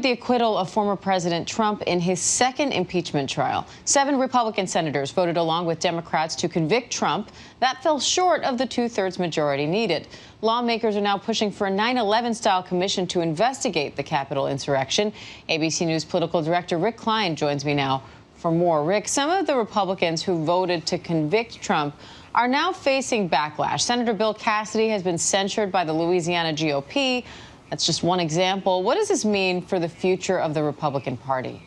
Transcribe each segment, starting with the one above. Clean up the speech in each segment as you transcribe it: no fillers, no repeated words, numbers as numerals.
The acquittal of former President Trump in his second impeachment trial. 7 Republican senators voted along with Democrats to convict Trump. That fell short of the 2/3 majority needed. Lawmakers are now pushing for a 9/11-style commission to investigate the Capitol insurrection. ABC News political director Rick Klein joins me now for more. Rick, some of the Republicans who voted to convict Trump are now facing backlash. Senator Bill Cassidy has been censured by the Louisiana GOP. That's just one example. What does this mean for the future of the Republican Party?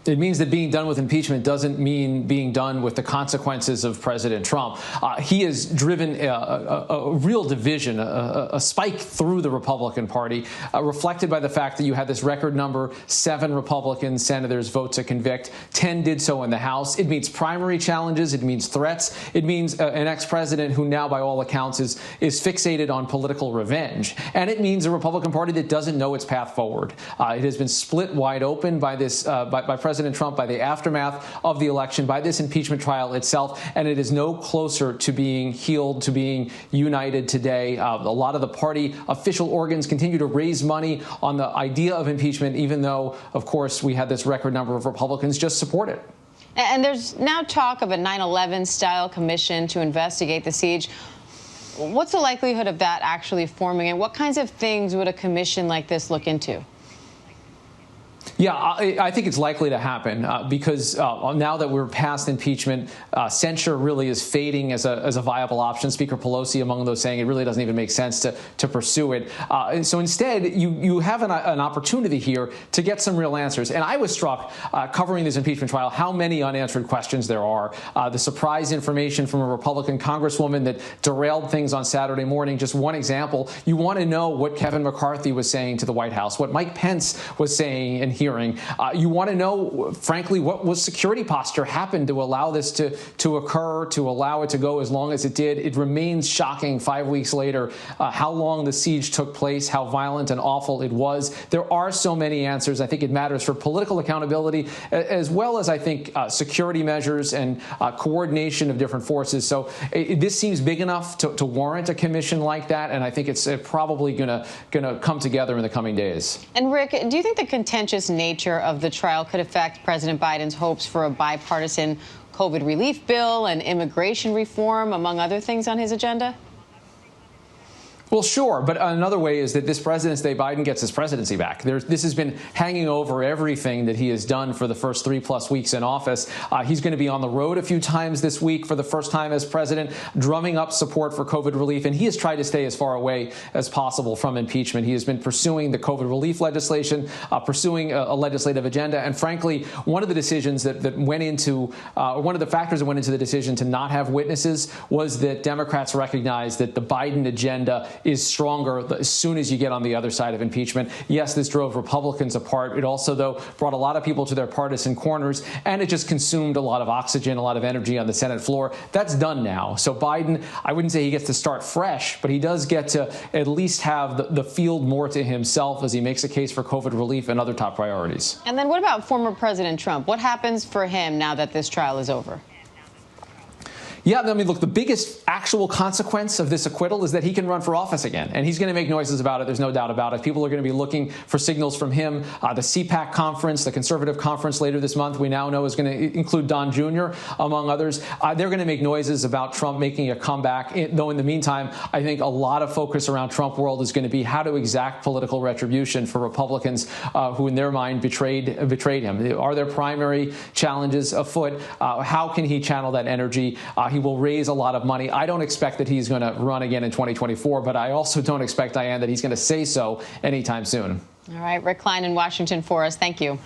It means that being done with impeachment doesn't mean being done with the consequences of President Trump. He has driven a real division, a spike through the Republican Party, reflected by the fact that you had this record number, 7 Republican senators vote to convict, 10 did so in the House. It means primary challenges. It means threats. It means an ex-president who now, by all accounts, is fixated on political revenge. And it means a Republican Party that doesn't know its path forward. It has been split wide open by this, by President Trump, by the aftermath of the election, by this impeachment trial itself, and it is no closer to being healed, to being united today. A lot of the party official organs continue to raise money on the idea of impeachment, even though, of course, we had this record number of Republicans just support it. And there's now talk of a 9/11-style commission to investigate the siege. What's the likelihood of that actually forming, and what kinds of things would a commission like this look into? Yeah, I think it's likely to happen because now that we're past impeachment, censure really is fading as a viable option. Speaker Pelosi among those saying it really doesn't even make sense to pursue it. And so instead, you have an opportunity here to get some real answers. And I was struck covering this impeachment trial how many unanswered questions there are. The surprise information from a Republican congresswoman that derailed things on Saturday morning, just one example. You want to know what Kevin McCarthy was saying to the White House, what Mike Pence was saying and hearing. You want to know, frankly, what was security posture happened to allow this to occur, to allow it to go as long as it did. It remains shocking 5 weeks later how long the siege took place, how violent and awful it was. There are so many answers. I think it matters for political accountability as well as, I think, security measures and coordination of different forces. So this seems big enough to warrant a commission like that, and I think it's probably going to come together in the coming days. And Rick, do you think the contentious nature of the trial could affect President Biden's hopes for a bipartisan COVID relief bill and immigration reform, among other things on his agenda? Well, sure. But another way is that this President's Day, Biden gets his presidency back. This has been hanging over everything that he has done for the first 3+ weeks in office. He's going to be on the road a few times this week for the first time as president, drumming up support for COVID relief. And he has tried to stay as far away as possible from impeachment. He has been pursuing the COVID relief legislation, pursuing a legislative agenda. And frankly, one of the decisions that went into one of the factors that went into the decision to not have witnesses was that Democrats recognized that the Biden agenda is stronger as soon as you get on the other side of impeachment. Yes, this drove Republicans apart. It also, though, brought a lot of people to their partisan corners, and it just consumed a lot of oxygen, a lot of energy on the Senate floor. That's done now. So Biden, I wouldn't say he gets to start fresh, but he does get to at least have the field more to himself as he makes a case for COVID relief and other top priorities. And then what about former President Trump? What happens for him now that this trial is over? Yeah, I mean, look, the biggest actual consequence of this acquittal is that he can run for office again, and he's going to make noises about it. There's no doubt about it. People are going to be looking for signals from him. The CPAC conference, the conservative conference later this month, we now know is going to include Don Jr., among others. They're going to make noises about Trump making a comeback, though in the meantime, I think a lot of focus around Trump world is going to be how to exact political retribution for Republicans who, in their mind, betrayed him. Are there primary challenges afoot? How can he channel that energy? He will raise a lot of money. I don't expect that he's going to run again in 2024, but I also don't expect, Diane, that he's going to say so anytime soon. All right, Rick Klein in Washington for us. Thank you.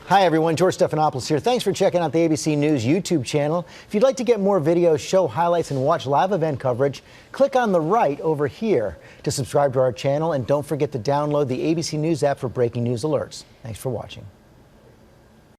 Hi, everyone. George Stephanopoulos here. Thanks for checking out the ABC News YouTube channel. If you'd like to get more videos, show highlights, and watch live event coverage, click on the right over here to subscribe to our channel. And don't forget to download the ABC News app for breaking news alerts. Thanks for watching.